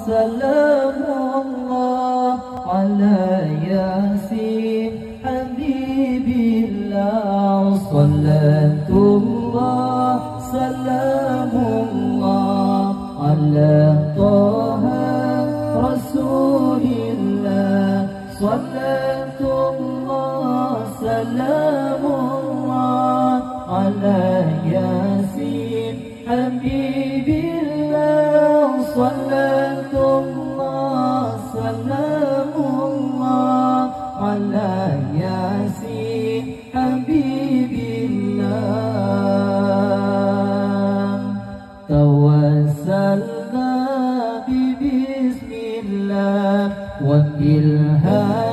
سلام الله على ياسين حبيب الله صلاة الله سلام الله على طه رسول الله صلاة الله سلام الله على ياسين حبيب الله صلاة الله سلام الله على ياسين حبيب الله توسلنا ببسم الله وبالهادي